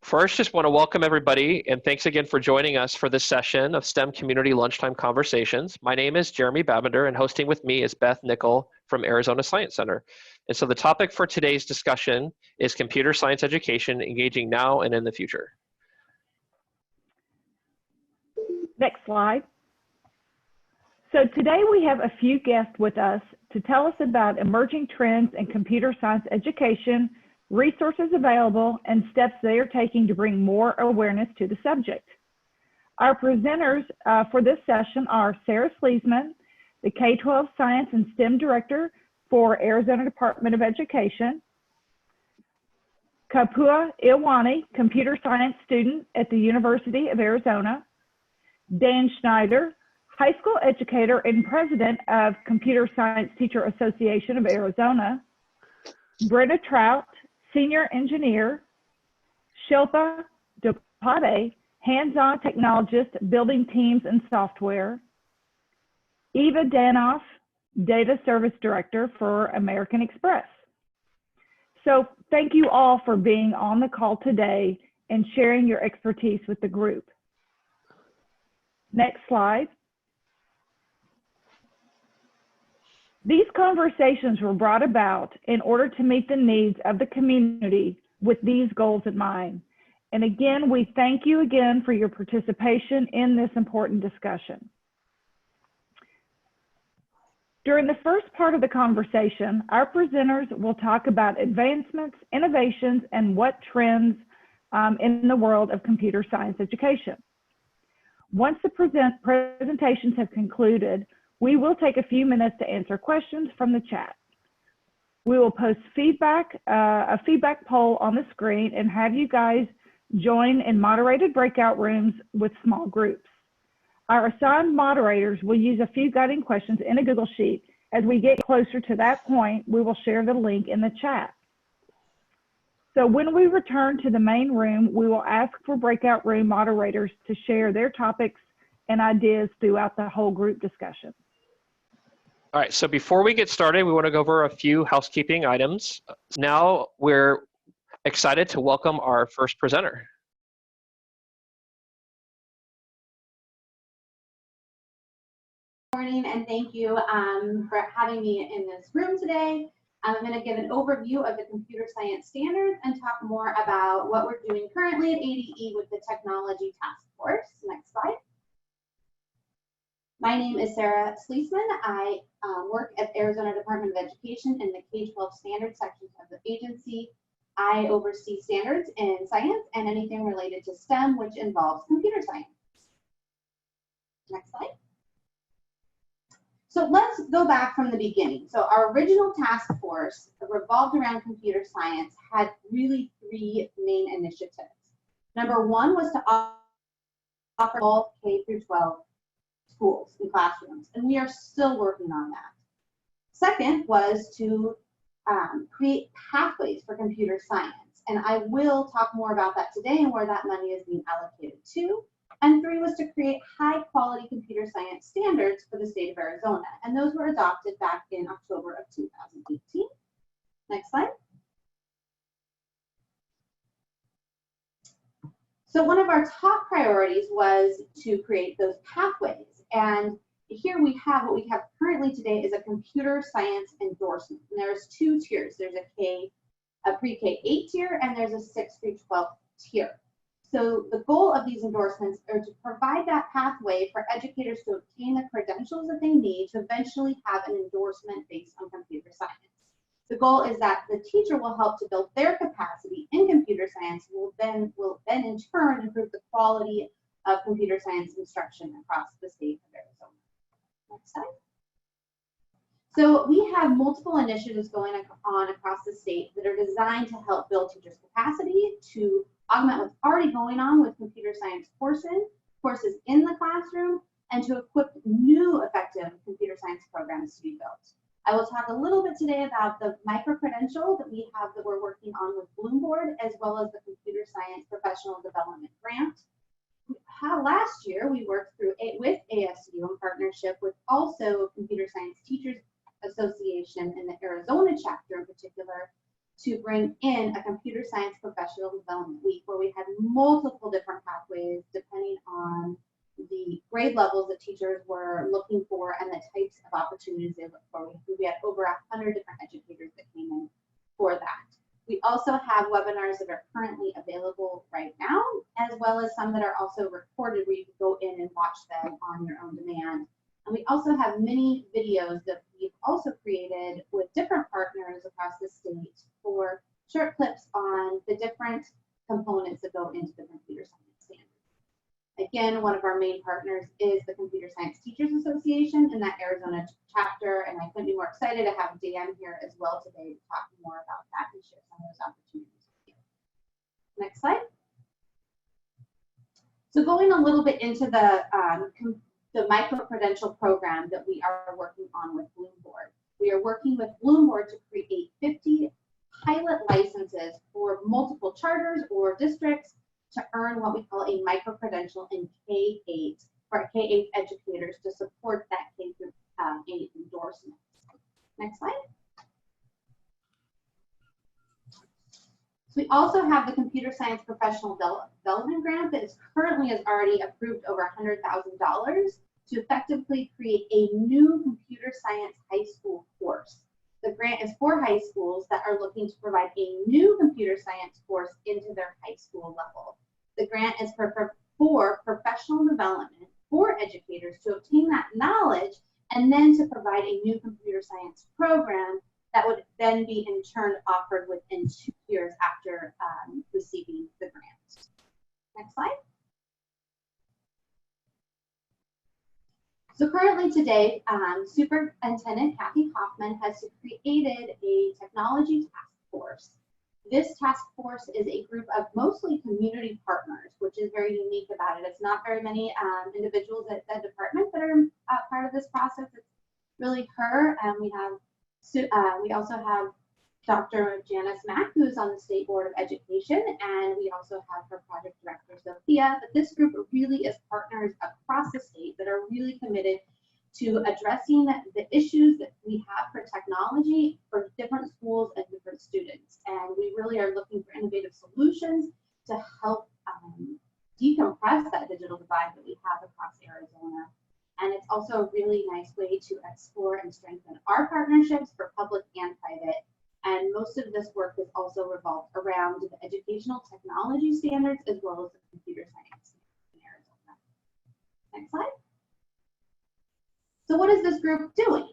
First, just want to welcome everybody and thanks again for joining us for this session of STEM Community Lunchtime Conversations. My name is Jeremy Babender and hosting with me is Beth Nickel from Arizona Science Center. And so the topic for today's discussion is computer science education engaging now and in the future. Next slide. So today we have a few guests with us to tell us about emerging trends in computer science education, resources available, and steps they are taking to bring more awareness to the subject. Our presenters for this session are Sarah Sleesman, the K-12 Science and STEM Director for Arizona Department of Education, Kapua Iwani, Computer Science Student at the University of Arizona, Dan Schneider, High School Educator and President of Computer Science Teacher Association of Arizona, Brenda Trout, Senior Engineer, Shilpa Dopade, Hands-on Technologist building teams and software, Eva Danoff, Data Service Director for American Express. So thank you all for being on the call today and sharing your expertise with the group. Next slide. These conversations were brought about in order to meet the needs of the community with these goals in mind. And again, we thank you again for your participation in this important discussion. During the first part of the conversation, our presenters will talk about advancements, innovations, and what trends in the world of computer science education. Once the presentations have concluded, we will take a few minutes to answer questions from the chat. We will post a feedback poll on the screen and have you guys join in moderated breakout rooms with small groups. Our assigned moderators will use a few guiding questions in a Google Sheet. As we get closer to that point, we will share the link in the chat. So when we return to the main room, we will ask for breakout room moderators to share their topics and ideas throughout the whole group discussion. All right, so before we get started, we want to go over a few housekeeping items. Now we're excited to welcome our first presenter. Good morning, and thank you for having me in this room today. I'm going to give an overview of the computer science standards and talk more about what we're doing currently at ADE with the Technology Task Force. Next slide. My name is Sarah Sleesman. I work at Arizona Department of Education in the K-12 standards section of the agency. I oversee standards in science and anything related to STEM, which involves computer science. Next slide. So let's go back from the beginning. So our original task force revolved around computer science had really three main initiatives. Number one was to offer all K through 12 schools and classrooms, and we are still working on that. Second was to create pathways for computer science, and I will talk more about that today and where that money is being allocated to. And three was to create high quality computer science standards for the state of Arizona, and those were adopted back in October of 2018. Next slide. So one of our top priorities was to create those pathways. And here we have what we have currently today is a computer science endorsement. And there's two tiers. There's a pre-K 8 tier, and there's a 6 through 12 tier. So the goal of these endorsements are to provide that pathway for educators to obtain the credentials that they need to eventually have an endorsement based on computer science. The goal is that the teacher will help to build their capacity in computer science, will then in turn improve the quality of computer science instruction across the state of Arizona. Next slide. So we have multiple initiatives going on across the state that are designed to help build teachers' capacity, to augment what's already going on with computer science courses in the classroom, and to equip new effective computer science programs to be built. I will talk a little bit today about the micro-credential that we have that we're working on with Bloomboard, as well as the Computer Science Professional Development Grant. Last year, we worked with ASU in partnership with also Computer Science Teachers Association and the Arizona chapter in particular to bring in a computer science professional development week where we had multiple different pathways depending on the grade levels that teachers were looking for and the types of opportunities they looked for. We had over 100 different educators that came in for that. We also have webinars that are currently available right now, as well as some that are also recorded where you can go in and watch them on your own demand. And we also have many videos that we've also created with different partners across the state for short clips on the different components that go into the computer science standard. Again, one of our main partners is the Computer Science Teachers Association in that Arizona chapter, and I couldn't be more excited to have Dan here as well today to talk more about that and share some of those opportunities with you. Next slide. So going a little bit into the micro-credential program that we are working on with Bloomboard. We are working with Bloomboard to create 50 pilot licenses for multiple charters or districts to earn what we call a micro-credential in K-8 for K-8 educators to support that K-8 endorsement. Next slide. So we also have the Computer Science Professional Development Grant that is currently has already approved over $100,000 to effectively create a new computer science high school course. The grant is for high schools that are looking to provide a new computer science course into their high school level. The grant is for professional development for educators to obtain that knowledge and then to provide a new computer science program that would then be in turn offered within 2 years after receiving the grant. Next slide. So currently today, Superintendent Kathy Hoffman has created a technology task force. This task force is a group of mostly community partners, which is very unique about it. It's not very many individuals at the department that are part of this process. It's really her, and we also have Dr. Janice Mack, who's on the State Board of Education, and we also have her project director, Sophia. But this group really is partners across the state that are really committed to addressing the issues that we have for technology for different schools and different students. And we really are looking for innovative solutions to help decompress that digital divide that we have across Arizona. And it's also a really nice way to explore and strengthen our partnerships for public and private. And most of this work is also revolved around the educational technology standards as well as the computer science in Arizona. Next slide. So what is this group doing?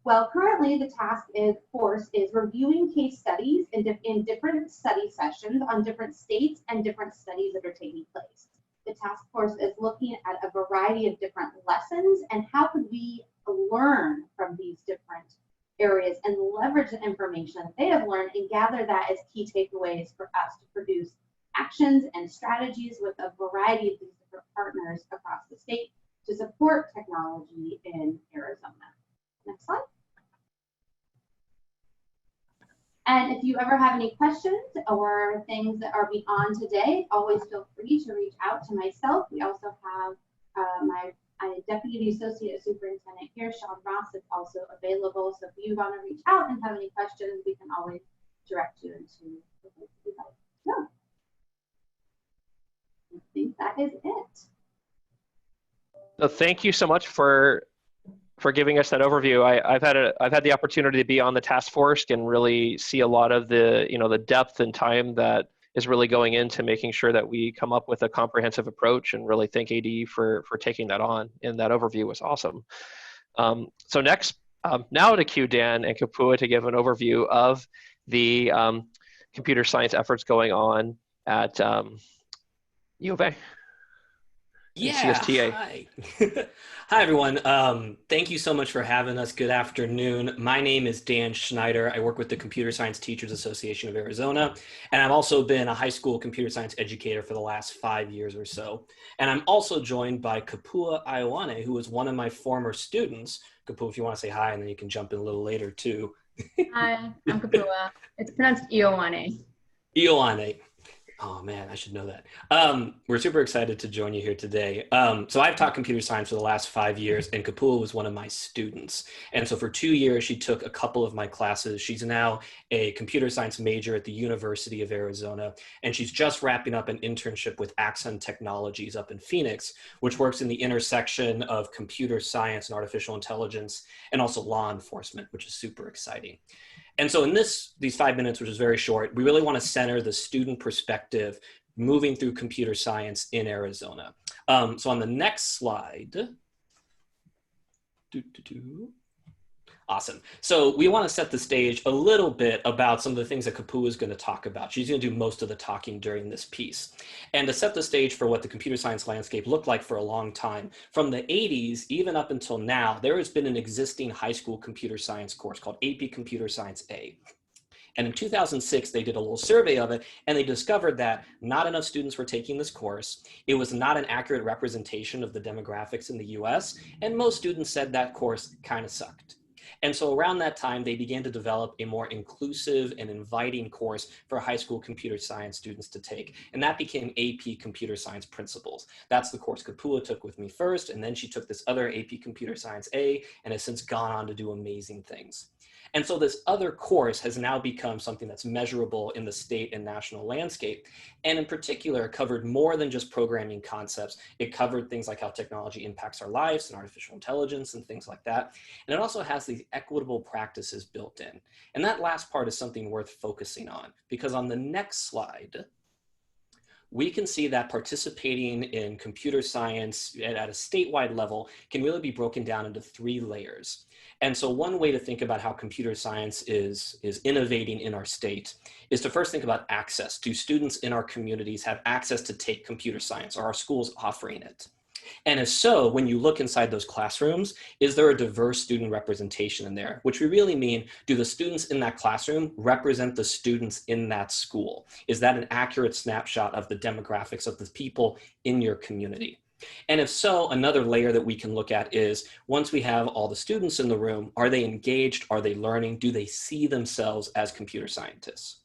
Well, currently the task force is reviewing case studies in different study sessions on different states and different studies that are taking place. The task force is looking at a variety of different lessons and how could we learn from these different areas and leverage the information that they have learned and gather that as key takeaways for us to produce actions and strategies with a variety of these different partners across the state to support technology in Arizona. Next slide. And if you ever have any questions or things that are beyond today, always feel free to reach out to myself. We also have my Deputy Associate Superintendent here, Sean Ross, is also available. So if you want to reach out and have any questions, we can always direct you into the place you'd like to go. I think that is it. So thank you so much for giving us that overview. I've had the opportunity to be on the task force and really see a lot of the the depth and time that is really going into making sure that we come up with a comprehensive approach, and really thank AD for taking that on. And that overview was awesome. So next, now to cue Dan and Kapua to give an overview of the computer science efforts going on at U of A. Yeah, CSTA. hi. Hi, everyone. Thank you so much for having us. Good afternoon. My name is Dan Schneider. I work with the Computer Science Teachers Association of Arizona, and I've also been a high school computer science educator for the last 5 years or so. And I'm also joined by Kapua Ioane, who is one of my former students. Kapua, if you want to say hi, and then you can jump in a little later, too. Hi, I'm Kapua. It's pronounced Ioane. Ioane. Oh man, I should know that. We're super excited to join you here today. So I've taught computer science for the last 5 years, and Kapua was one of my students. And so for 2 years, she took a couple of my classes. She's now a computer science major at the University of Arizona, and she's just wrapping up an internship with Axon Technologies up in Phoenix, which works in the intersection of computer science and artificial intelligence, and also law enforcement, which is super exciting. And so in these 5 minutes, which is very short, we really want to center the student perspective moving through computer science in Arizona. So on the next slide, awesome. So we want to set the stage a little bit about some of the things that Kapua is going to talk about. She's going to do most of the talking during this piece. And to set the stage for what the computer science landscape looked like for a long time, from the 80s, even up until now, there has been an existing high school computer science course called AP Computer Science A. And in 2006, they did a little survey of it, and they discovered that not enough students were taking this course. It was not an accurate representation of the demographics in the US, and most students said that course kind of sucked. And so around that time, they began to develop a more inclusive and inviting course for high school computer science students to take. And that became AP Computer Science Principles. That's the course Kapua took with me first, and then she took this other AP Computer Science A and has since gone on to do amazing things. And so this other course has now become something that's measurable in the state and national landscape. And in particular, it covered more than just programming concepts. It covered things like how technology impacts our lives and artificial intelligence and things like that. And it also has these equitable practices built in. And that last part is something worth focusing on, because on the next slide, we can see that participating in computer science at a statewide level can really be broken down into 3 layers. And so one way to think about how computer science is innovating in our state is to first think about access. Do students in our communities have access to take computer science? Are our schools offering it? And if so, when you look inside those classrooms, is there a diverse student representation in there? Which we really mean, do the students in that classroom represent the students in that school? Is that an accurate snapshot of the demographics of the people in your community? And if so, another layer that we can look at is, once we have all the students in the room, are they engaged? Are they learning? Do they see themselves as computer scientists?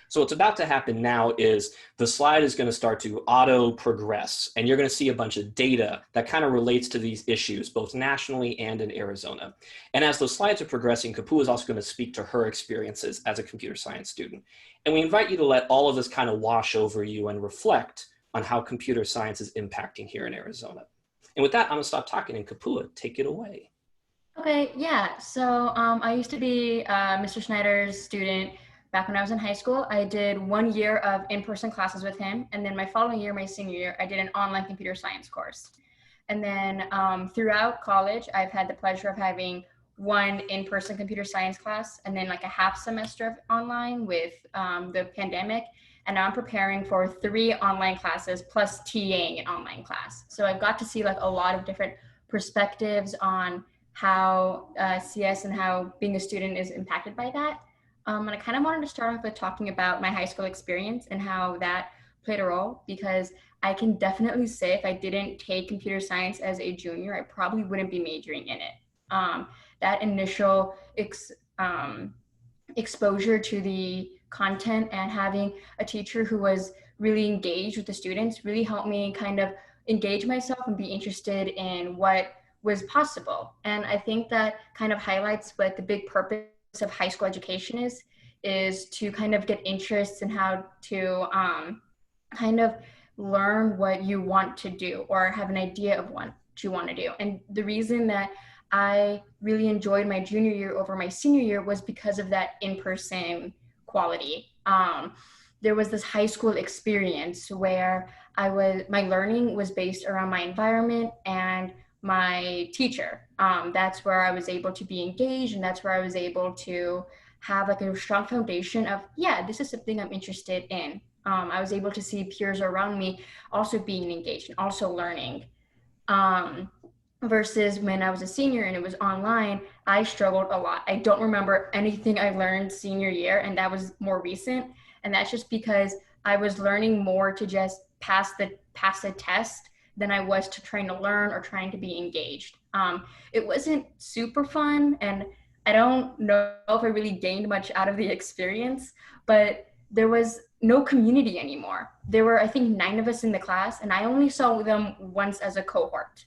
So what's about to happen now is the slide is going to start to auto progress, and you're going to see a bunch of data that kind of relates to these issues, both nationally and in Arizona. And as those slides are progressing, Kapua is also going to speak to her experiences as a computer science student. And we invite you to let all of this kind of wash over you and reflect on how computer science is impacting here in Arizona. And with that, I'm going to stop talking, and Kapua, take it away. Okay, yeah. So I used to be Mr. Schneider's student back when I was in high school. I did 1 year of in-person classes with him. And then my following year, my senior year, I did an online computer science course. And then throughout college, I've had the pleasure of having 1 in-person computer science class and then like a half semester of online with the pandemic. And now I'm preparing for 3 online classes plus TAing an online class. So I've got to see like a lot of different perspectives on how CS and how being a student is impacted by that. And I kind of wanted to start off with talking about my high school experience and how that played a role, because I can definitely say if I didn't take computer science as a junior, I probably wouldn't be majoring in it. That initial exposure to the content and having a teacher who was really engaged with the students really helped me kind of engage myself and be interested in what was possible. And I think that kind of highlights what the big purpose of high school education is to kind of get interests in how to kind of learn what you want to do or have an idea of what you want to do. And the reason that I really enjoyed my junior year over my senior year was because of that in-person quality. There was this high school experience where my learning was based around my environment and my teacher. That's where I was able to be engaged, and that's where I was able to have like a strong foundation of, yeah, this is something I'm interested in. I was able to see peers around me also being engaged and also learning. Versus when I was a senior and it was online, I struggled a lot. I don't remember anything I learned senior year, and that was more recent. And that's just because I was learning more to just pass the test than I was to trying to learn or trying to be engaged. It wasn't super fun, and I don't know if I really gained much out of the experience, but there was no community anymore. There were, I think, 9 of us in the class, and I only saw them once as a cohort.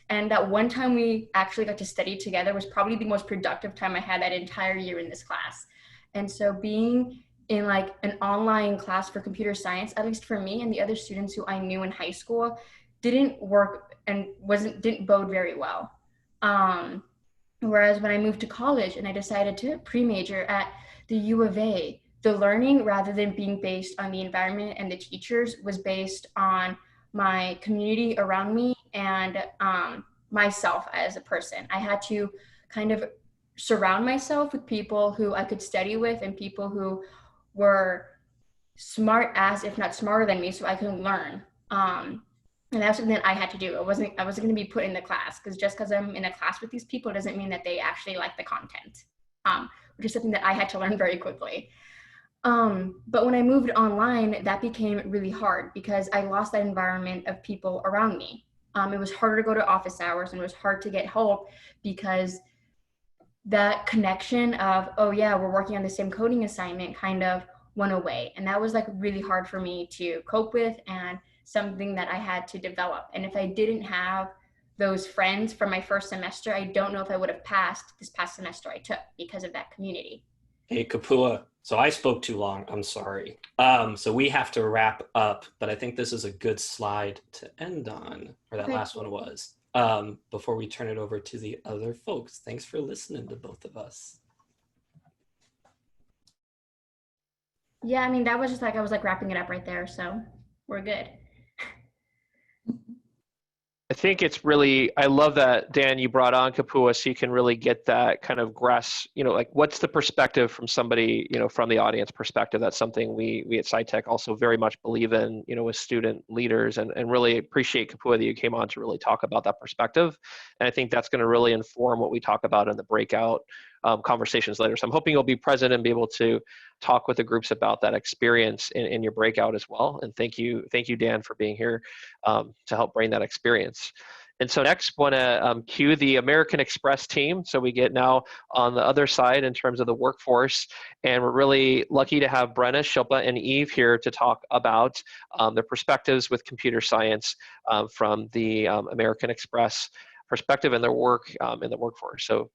And that one time we actually got to study together was probably the most productive time I had that entire year in this class. And so being in like an online class for computer science, at least for me and the other students who I knew in high school, didn't work and didn't bode very well. Whereas when I moved to college and I decided to pre-major at the U of A, the learning, rather than being based on the environment and the teachers, was based on my community around me and myself as a person. I had to kind of surround myself with people who I could study with and people who were smart as, if not smarter than me, so I could learn. And that's something that I had to do. I wasn't going to be put in the class, because just because I'm in a class with these people doesn't mean that they actually like the content, which is something that I had to learn very quickly. But when I moved online, that became really hard because I lost that environment of people around me. It was harder to go to office hours, and it was hard to get help because that connection of, oh yeah, we're working on the same coding assignment kind of went away. And that was like really hard for me to cope with and something that I had to develop. And if I didn't have those friends from my first semester, I don't know if I would have passed this past semester I took because of that community. Hey, Kapua. So I spoke too long. I'm sorry. So we have to wrap up, but I think this is a good slide to end on, or that last one was, before we turn it over to the other folks. Thanks for listening to both of us. Yeah, I mean, that was just like, I was like wrapping it up right there. So we're good. I think it's really, I love that, Dan, you brought on Kapua so you can really get that kind of grasp, like what's the perspective from somebody, from the audience perspective. That's something we at SciTech also very much believe in, with student leaders, and really appreciate, Kapua, that you came on to really talk about that perspective. And I think that's going to really inform what we talk about in the breakout conversations later. So I'm hoping you'll be present and be able to talk with the groups about that experience in your breakout as well. And thank you, Dan, for being here to help bring that experience. And so next, want to cue the American Express team. So we get now on the other side in terms of the workforce. And we're really lucky to have Brenna, Shilpa, and Eve here to talk about their perspectives with computer science from the American Express perspective and their work in the workforce. So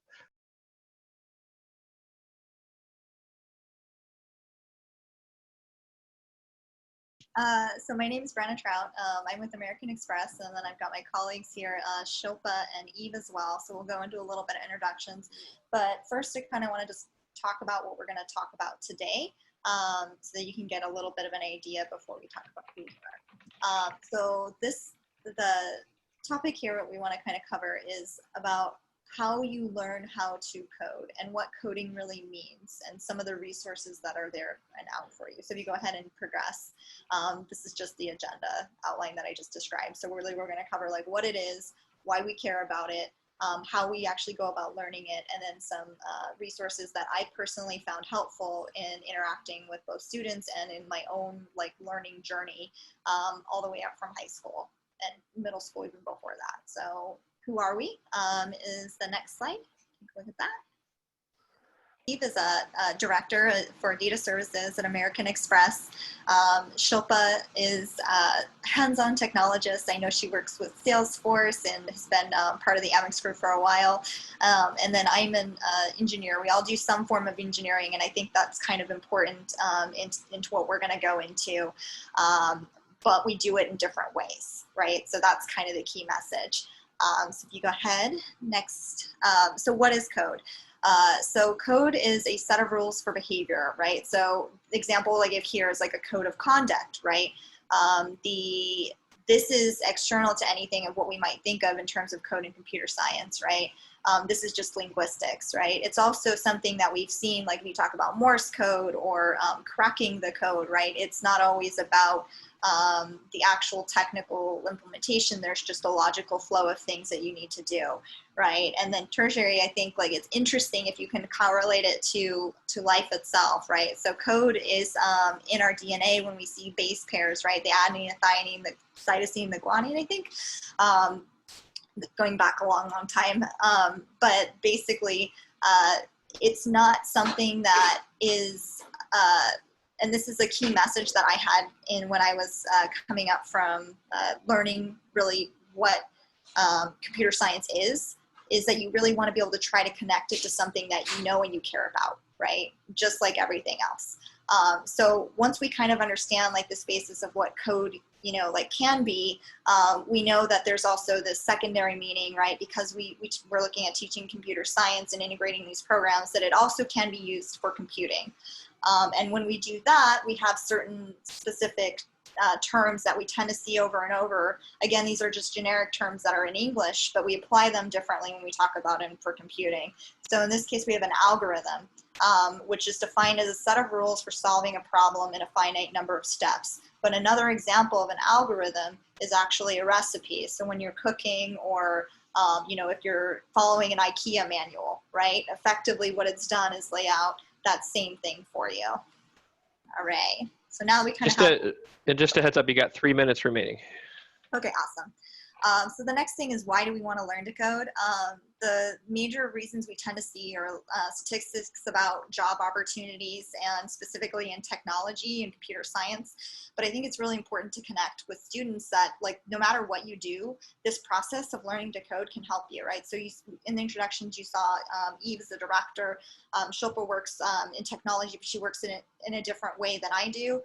So my name is Brenna Trout. I'm with American Express, and then I've got my colleagues here, Shilpa and Eve as well. So we'll go into a little bit of introductions. But first, I kind of want to just talk about what we're going to talk about today, so that you can get a little bit of an idea before we talk about who we are. So the topic here, what we want to kind of cover is about how you learn how to code and what coding really means and some of the resources that are there and out for you. So if you go ahead and progress, this is just the agenda outline that I just described. So we're going to cover like what it is, why we care about it, how we actually go about learning it, and then some resources that I personally found helpful in interacting with both students and in my own like learning journey all the way up from high school and middle school even before that. So who are we is the next slide. Look at that. Eve is a director for data services at American Express. Shilpa is a hands-on technologist. I know she works with Salesforce and has been part of the Amex group for a while. And then I'm an engineer. We all do some form of engineering, and I think that's kind of important into what we're going to go into. But we do it in different ways, right? So that's kind of the key message. So if you go ahead, next. So what is code? So code is a set of rules for behavior, right? So the example I give here is like a code of conduct, right? This is external to anything of what we might think of in terms of code and computer science, right? This is just linguistics, right? It's also something that we've seen, like we talk about Morse code or cracking the code, right? It's not always about the actual technical implementation. There's just a logical flow of things that you need to do, right? And then tertiary, I think like it's interesting if you can correlate it to life itself, right? So code is in our DNA when we see base pairs, right? The adenine, the thionine, the cytosine, the guanine, I think. Going back a long, long time. But basically, it's not something that is and this is a key message that I had in when I was coming up from learning really what computer science is that you really want to be able to try to connect it to something that you know and you care about, right? Just like everything else. So once we kind of understand like this basis of what code, you know, like can be, we know that there's also this secondary meaning, right? Because we're looking at teaching computer science and integrating these programs, that it also can be used for computing. And when we do that, we have certain specific terms that we tend to see over and over. Again, these are just generic terms that are in English, but we apply them differently when we talk about them for computing. So in this case, we have an algorithm, which is defined as a set of rules for solving a problem in a finite number of steps. But another example of an algorithm is actually a recipe. So when you're cooking, or you know, if you're following an IKEA manual, right? Effectively, what it's done is lay out that same thing for you. Array. So now we kind of have... And just a heads up, you got 3 minutes remaining. Okay, awesome. So the next thing is, why do we want to learn to code? The major reasons we tend to see are statistics about job opportunities, and specifically in technology and computer science. But I think it's really important to connect with students that, like, no matter what you do, this process of learning to code can help you, right? So in the introductions, you saw Eve is the director. Shilpa works in technology, but she works in a different way than I do.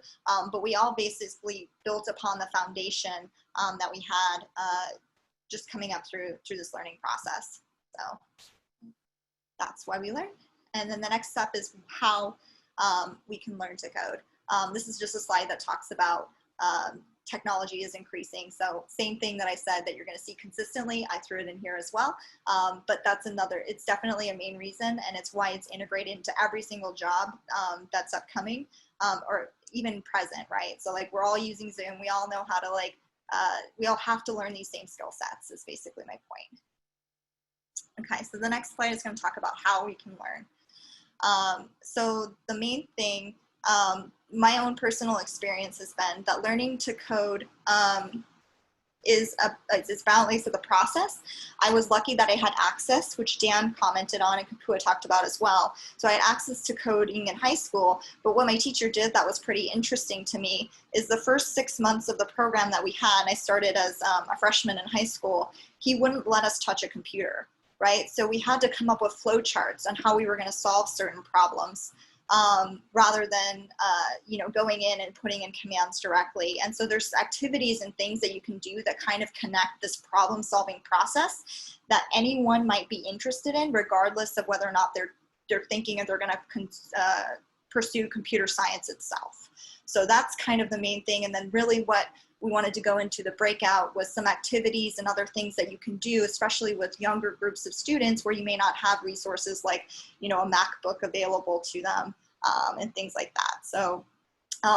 But we all basically built upon the foundation that we had just coming up through this learning process. So that's why we learn. And then the next step is how we can learn to code. This is just a slide that talks about technology is increasing. So same thing that I said that you're going to see consistently, I threw it in here as well. But that's it's definitely a main reason, and it's why it's integrated into every single job that's upcoming, or even present, right? So like, we're all using Zoom. We all know how to we all have to learn these same skill sets, is basically my point. Okay, so the next slide is going to talk about how we can learn. So the main thing, my own personal experience has been that learning to code is balanced with a process. I was lucky that I had access, which Dan commented on and Kapua talked about as well. So I had access to coding in high school, but what my teacher did that was pretty interesting to me is the first 6 months of the program that we had, and I started as a freshman in high school, he wouldn't let us touch a computer, right? So we had to come up with flowcharts on how we were going to solve certain problems. Rather than, you know, going in and putting in commands directly. And so there's activities and things that you can do that kind of connect this problem solving process that anyone might be interested in, regardless of whether or not they're thinking or they're going to pursue computer science itself. So that's kind of the main thing. And then really what we wanted to go into the breakout was some activities and other things that you can do, especially with younger groups of students where you may not have resources like, you know, a MacBook available to them, and things like that. So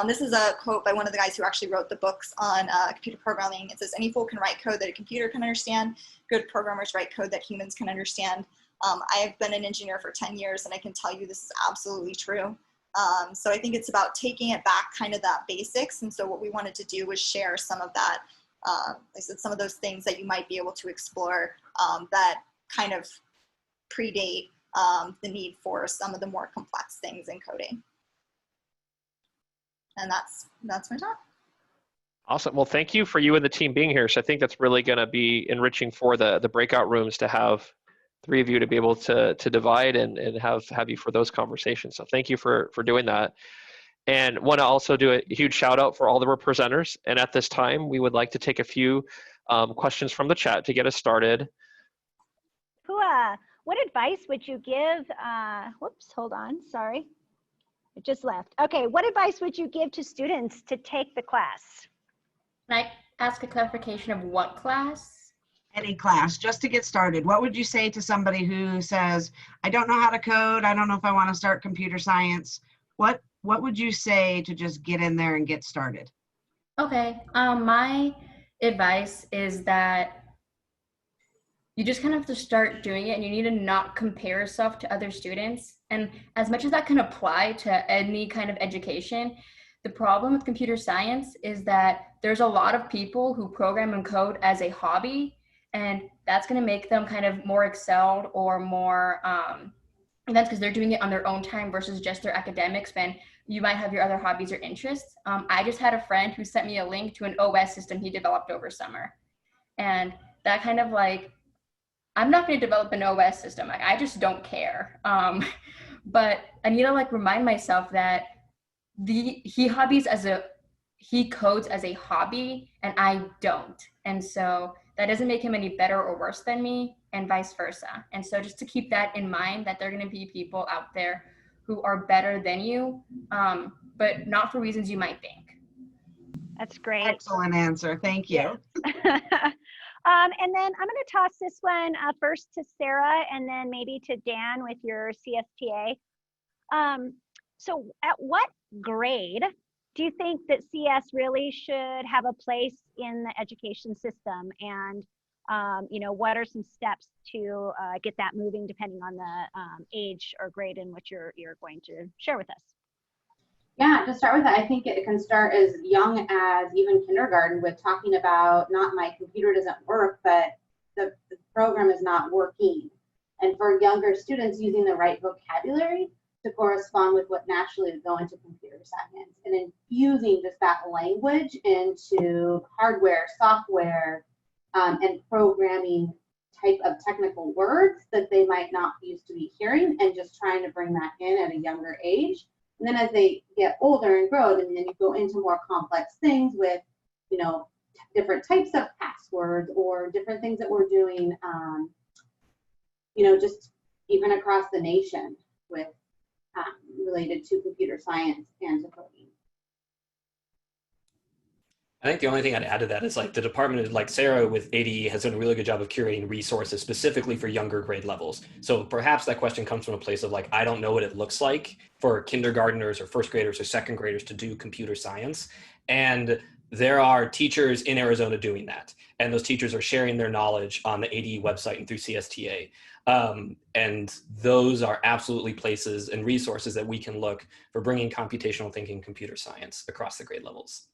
this is a quote by one of the guys who actually wrote the books on computer programming. It says, "Any fool can write code that a computer can understand. Good programmers write code that humans can understand." I have been an engineer for 10 years, and I can tell you this is absolutely true. So I think it's about taking it back, kind of that basics. And so what we wanted to do was share some of that, like I said, some of those things that you might be able to explore that kind of predate the need for some of the more complex things in coding. And that's my talk. Awesome. Well, thank you for you and the team being here. So I think that's really going to be enriching for the breakout rooms to have 3 of you to be able to divide and have you for those conversations. So thank you for doing that. And want to also do a huge shout out for all the presenters. And at this time, we would like to take a few questions from the chat to get us started. Pua, what advice would you give, whoops, hold on, sorry. It just left. Okay, what advice would you give to students to take the class? Can I ask a clarification of what class? Any class, just to get started. What would you say to somebody who says, I don't know how to code, I don't know if I want to start computer science? What would you say to just get in there and get started? Okay, my advice is that you just kind of have to start doing it, and you need to not compare yourself to other students. And as much as that can apply to any kind of education, the problem with computer science is that there's a lot of people who program and code as a hobby, and that's going to make them kind of more excelled or more And that's because they're doing it on their own time versus just their academics, when you might have your other hobbies or interests. I just had a friend who sent me a link to an OS system he developed over summer. And that kind of like, I'm not going to develop an OS system. Like, I just don't care. But I need to like remind myself that he codes as a hobby and I don't. And so that doesn't make him any better or worse than me, and vice versa. And so just to keep that in mind, that there are going to be people out there who are better than you, but not for reasons you might think. That's great. Excellent answer. Thank you. Yes. And then I'm going to toss this one first to Sarah and then maybe to Dan with your CSTA. So at what grade do you think that CS really should have a place in the education system? And, what are some steps to get that moving depending on the age or grade in which you're going to share with us? Yeah, to start with, I think it can start as young as even kindergarten with talking about not my computer doesn't work, but the program is not working. And for younger students, using the right vocabulary to correspond with what naturally would go into computer science, and infusing just that language into hardware, software, and programming type of technical words that they might not used to be hearing, and just trying to bring that in at a younger age. And then as they get older and grow, then you go into more complex things with, different types of passwords or different things that we're doing, just even across the nation with related to computer science and to coding. I think the only thing I'd add to that is like the department, like Sarah with ADE, has done a really good job of curating resources specifically for younger grade levels. So perhaps that question comes from a place of like, I don't know what it looks like for kindergartners or first graders or second graders to do computer science. And there are teachers in Arizona doing that. And those teachers are sharing their knowledge on the ADE website and through CSTA. And those are absolutely places and resources that we can look for bringing computational thinking, computer science across the grade levels.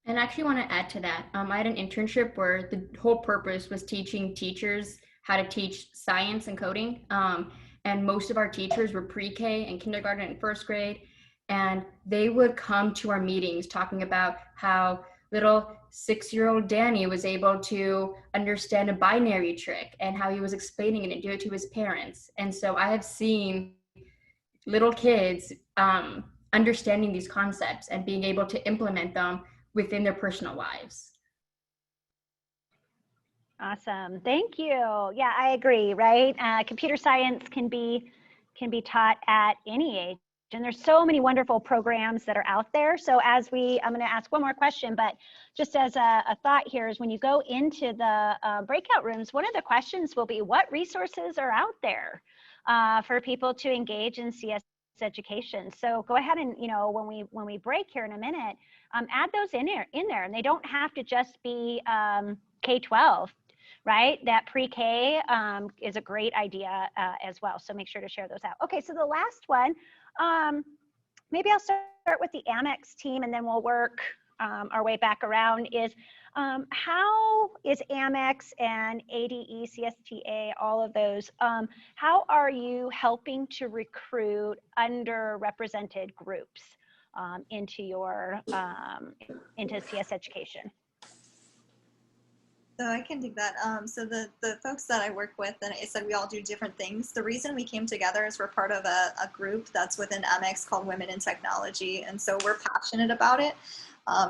And I actually want to add to that. I had an internship where the whole purpose was teaching teachers how to teach science and coding. And most of our teachers were pre-K and kindergarten and first grade. And they would come to our meetings talking about how little 6-year-old Danny was able to understand a binary trick and how he was explaining it and do it to his parents. And so I have seen little kids understanding these concepts and being able to implement them within their personal lives. Awesome, thank you. Yeah, I agree, right? Computer science can be taught at any age, and there's so many wonderful programs that are out there. So I'm gonna ask one more question, but just as a thought here is when you go into the breakout rooms, one of the questions will be what resources are out there for people to engage in CS education. So go ahead and, when we break here in a minute, add those in there, and they don't have to just be K-12, right? That pre-K is a great idea as well. So make sure to share those out. Okay, so the last one, maybe I'll start with the Amex team and then we'll work our way back around, is how is Amex and ADE, CSTA, all of those, how are you helping to recruit underrepresented groups into CS education? So I can take that. So the folks that I work with, and I said we all do different things. The reason we came together is we're part of a group that's within Amex called Women in Technology. And so we're passionate about it.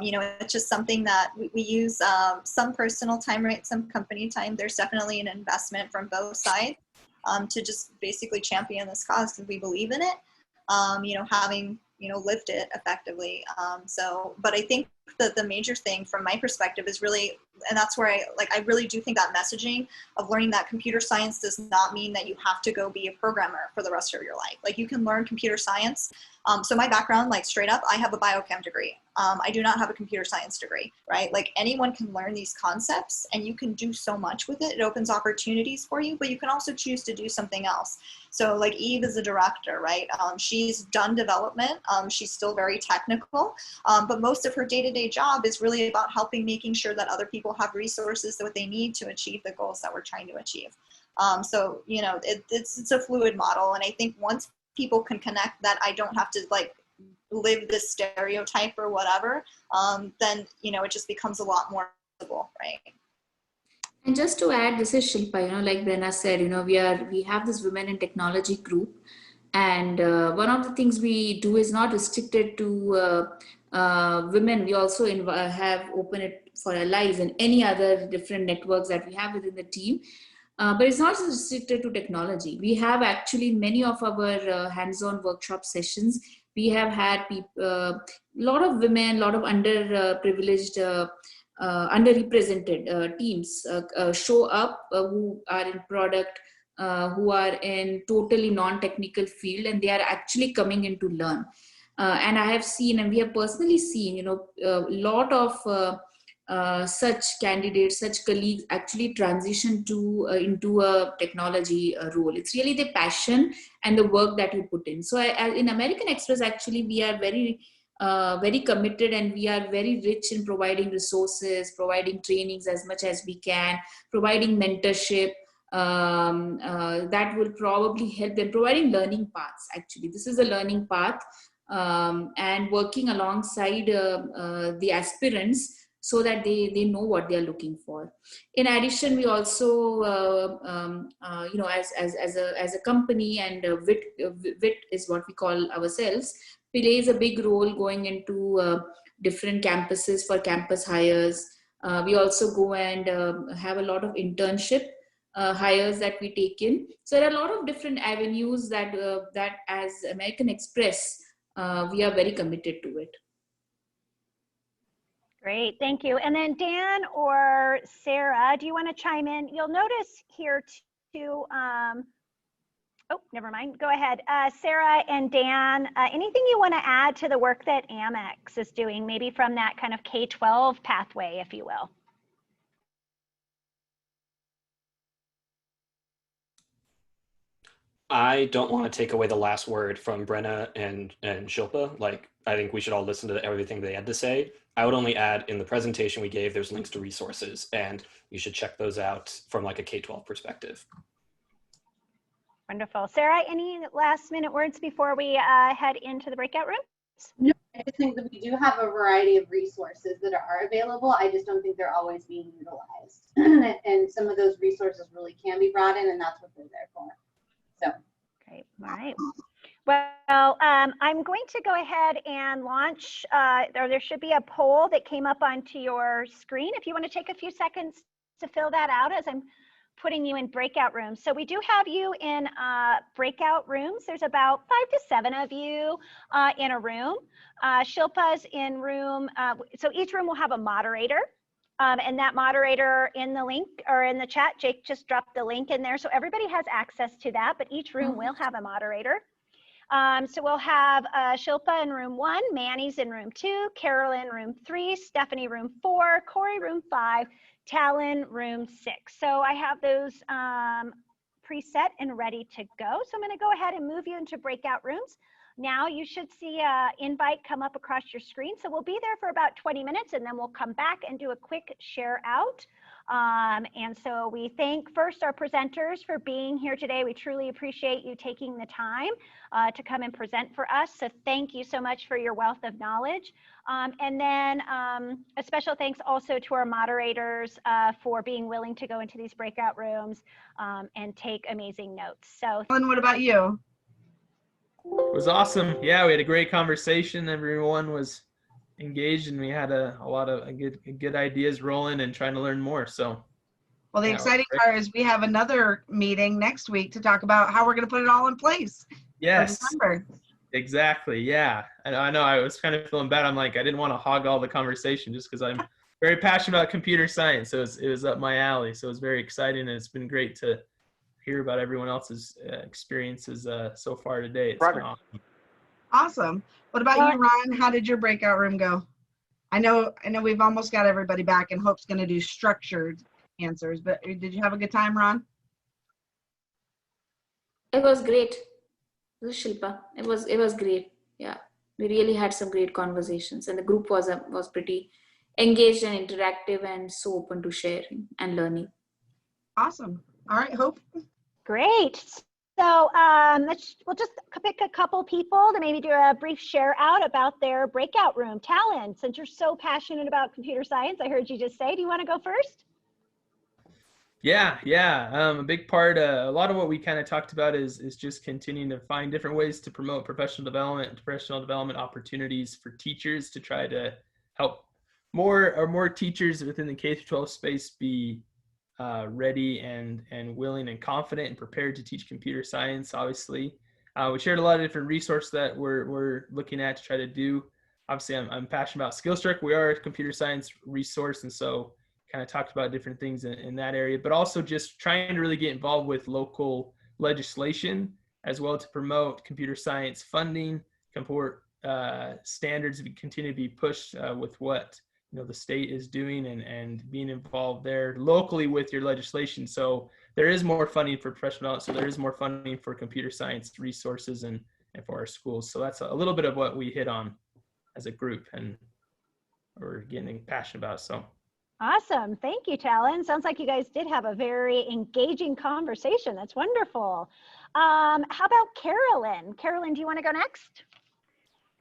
It's just something that we use some personal time, right? Some company time. There's definitely an investment from both sides to just basically champion this cause because we believe in it, having, lived it effectively. But I think that the major thing from my perspective is really, and that's where I really do think that messaging of learning that computer science does not mean that you have to go be a programmer for the rest of your life. Like you can learn computer science. So my background, like straight up, I have a biochem degree. I do not have a computer science degree, right? Like anyone can learn these concepts and you can do so much with it. It opens opportunities for you, but you can also choose to do something else. So like Eve is a director, right? She's done development. She's still very technical, but most of her day-to-day job is really about making sure that other people have resources that what they need to achieve the goals that we're trying to achieve. So, you know, it's a fluid model. And I think once people can connect that I don't have to like live this stereotype or whatever, then, you know, it just becomes a lot more visible, right? And just to add, this is Shilpa, you know, like Brenna said, you know, we have this Women in Technology group. And one of the things we do is not restricted to women. We also have open it for allies and any other different networks that we have within the team. But it's not restricted to technology. We have actually many of our hands-on workshop sessions. We have had a lot of women, a lot of underprivileged, underrepresented teams show up who are in product, who are in totally non-technical field, and they are actually coming in to learn. And I have seen, and we have personally seen, you know, a lot of such candidates, such colleagues actually transition to into a technology role. It's really the passion and the work that you put in. So in American Express, actually, we are very committed, and we are very rich in providing resources, providing trainings as much as we can, providing mentorship that will probably help them, providing learning paths. Actually, this is a learning path, and working alongside the aspirants, so that they know what they are looking for. In addition, we also, you know, as a company, and WIT is what we call ourselves, plays a big role going into different campuses for campus hires. We also go and have a lot of internship hires that we take in. So there are a lot of different avenues that that as American Express, we are very committed to it. Great, thank you. And then Dan or Sarah, do you want to chime in? You'll notice here too, oh, never mind, go ahead. Sarah and Dan, anything you want to add to the work that Amex is doing, maybe from that kind of K-12 pathway, if you will? I don't want to take away the last word from Brenna and Shilpa. Like, I think we should all listen to everything they had to say. I would only add, in the presentation we gave, there's links to resources, and you should check those out from like a K-12 perspective. Wonderful. Sarah, any last minute words before we head into the breakout room? No, I just think that we do have a variety of resources that are available. I just don't think they're always being utilized. And some of those resources really can be brought in, and that's what they're there for. So. Great. All right. Well, I'm going to go ahead and launch, there should be a poll that came up onto your screen. If you want to take a few seconds to fill that out as I'm putting you in breakout rooms. So we do have you in breakout rooms. There's about 5 to 7 of you in a room. Shilpa's in room, so each room will have a moderator. And that moderator in the link or in the chat, Jake just dropped the link in there. So everybody has access to that, but each room will have a moderator. So we'll have Shilpa in room 1, Manny's in room 2, Carol in room 3, Stephanie room 4, Corey room 5, Talon room 6. So I have those preset and ready to go. So I'm going to go ahead and move you into breakout rooms. Now you should see an invite come up across your screen. So we'll be there for about 20 minutes, and then we'll come back and do a quick share out. And so we thank first our presenters for being here today. We truly appreciate you taking the time to come and present for us. So thank you so much for your wealth of knowledge. And then a special thanks also to our moderators for being willing to go into these breakout rooms and take amazing notes. So, What about you? It was awesome. Yeah, we had a great conversation. Everyone was engaged, and we had a lot of good ideas rolling and trying to learn more. So, well, the exciting part is we have another meeting next week to talk about how we're going to put it all in place. Yes, exactly. Yeah, I know. I was kind of feeling bad. I'm like, I didn't want to hog all the conversation just because I'm very passionate about computer science. So it was up my alley. So it was very exciting, and it's been great to hear about everyone else's experiences so far today. It's been awesome. Awesome. What about you, Ron? How did your breakout room go? I know we've almost got everybody back, and Hope's going to do structured answers, but did you have a good time, Ron? It was great. It was Shilpa. It was great. Yeah, we really had some great conversations, and the group was pretty engaged and interactive, and so open to sharing and learning. Awesome. All right, Hope. Great. So we'll just pick a couple people to maybe do a brief share out about their breakout room. Talon, since you're so passionate about computer science, I heard you just say, do you want to go first? Yeah. A big part, a lot of what we kind of talked about is just continuing to find different ways to promote professional development opportunities for teachers to try to help more teachers within the K-12 space be ready and willing and confident and prepared to teach computer science. Obviously, we shared a lot of different resources that we're looking at to try to do. Obviously, I'm passionate about SkillStruck. We are a computer science resource, and so kind of talked about different things in that area, but also just trying to really get involved with local legislation as well to promote computer science funding, support standards that continue to be pushed with what the state is doing and being involved there locally with your legislation. So there is more funding for professional, so there is more funding for computer science resources and for our schools. So that's a little bit of what we hit on as a group and we're getting passionate about. So. Awesome. Thank you, Talon. Sounds like you guys did have a very engaging conversation. That's wonderful. How about Carolyn? Carolyn, do you want to go next?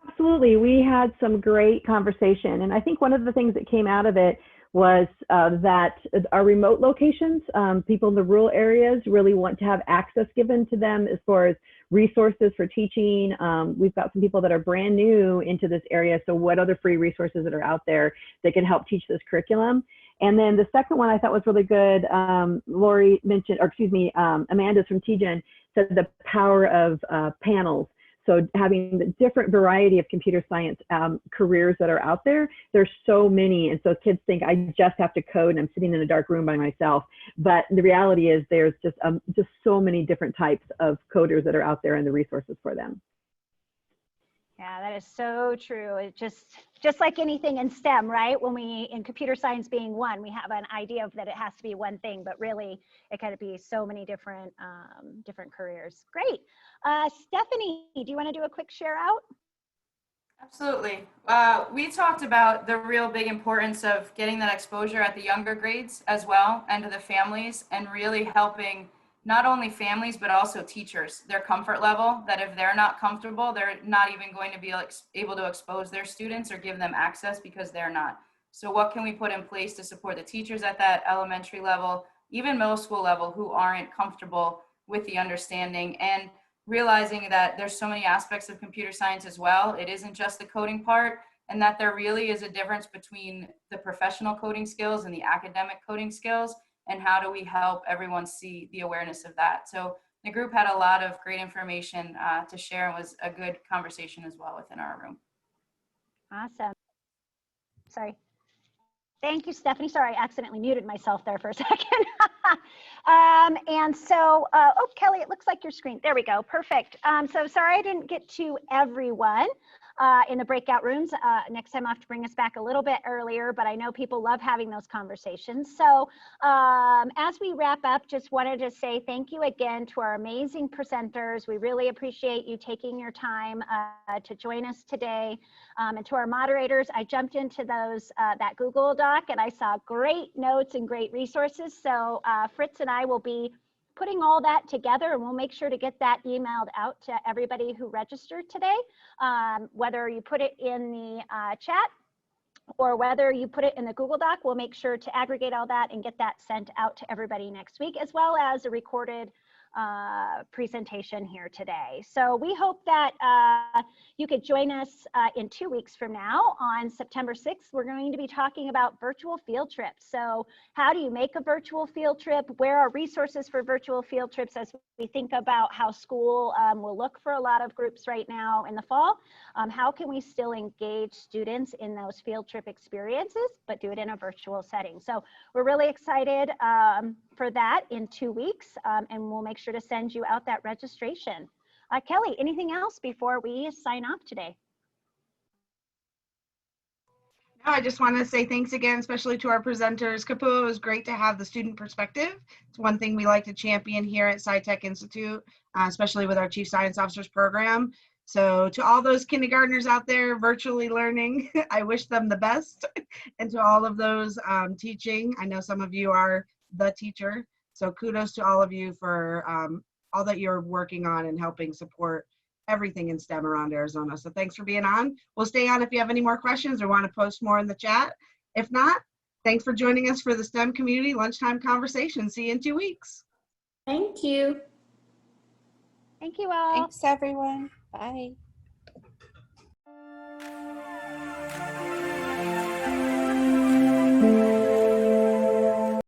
Absolutely. We had some great conversation. And I think one of the things that came out of it was that our remote locations, people in the rural areas really want to have access given to them as far as resources for teaching. We've got some people that are brand new into this area. So what other free resources that are out there that can help teach this curriculum? And then the second one I thought was really good. Lori mentioned, or excuse me, Amanda's from TGen said the power of panels. So having the different variety of computer science careers that are out there, there's so many. And so kids think I just have to code and I'm sitting in a dark room by myself. But the reality is there's just so many different types of coders that are out there and the resources for them. Yeah, that is so true. It just like anything in STEM, right? When in computer science being one, we have an idea of that it has to be one thing, but really it can be so many different careers. Great. Stephanie, do you want to do a quick share out? Absolutely. We talked about the real big importance of getting that exposure at the younger grades as well and to the families and really helping not only families, but also teachers, their comfort level, that if they're not comfortable, they're not even going to be able to expose their students or give them access because they're not. So what can we put in place to support the teachers at that elementary level, even middle school level, who aren't comfortable with the understanding and realizing that there's so many aspects of computer science as well. It isn't just the coding part, and that there really is a difference between the professional coding skills and the academic coding skills. And how do we help everyone see the awareness of that? So the group had a lot of great information to share and was a good conversation as well within our room. Awesome. Sorry. Thank you, Stephanie. Sorry, I accidentally muted myself there for a second. And so, oh, Kelly, it looks like your screen. There we go. Perfect. So sorry I didn't get to everyone in the breakout rooms. Next time I'll have to bring us back a little bit earlier, but I know people love having those conversations. So as we wrap up, just wanted to say thank you again to our amazing presenters. We really appreciate you taking your time to join us today. And to our moderators, I jumped into that Google Doc and I saw great notes and great resources. So Fritz and I will be putting all that together and we'll make sure to get that emailed out to everybody who registered today. Whether you put it in the chat or whether you put it in the Google Doc, we'll make sure to aggregate all that and get that sent out to everybody next week, as well as a recorded presentation here today. So we hope that you could join us in 2 weeks from now on September 6th. We're going to be talking about virtual field trips. So how do you make a virtual field trip? Where are resources for virtual field trips as we think about how school will look for a lot of groups right now in the fall? How can we still engage students in those field trip experiences, but do it in a virtual setting? So we're really excited for that in 2 weeks, and we'll make sure to send you out that registration. Kelly, anything else before we sign off today? No, I just want to say thanks again, especially to our presenters. Kapua, it was great to have the student perspective. It's one thing we like to champion here at SciTech Institute, especially with our Chief Science Officers program. So to all those kindergartners out there virtually learning, I wish them the best. And to all of those teaching, I know some of you are the teacher. So kudos to all of you for all that you're working on and helping support everything in STEM around Arizona. So thanks for being on. We'll stay on if you have any more questions or want to post more in the chat. If not, thanks for joining us for the STEM Community Lunchtime Conversation. See you in 2 weeks. Thank you. Thank you all. Thanks, everyone. Bye.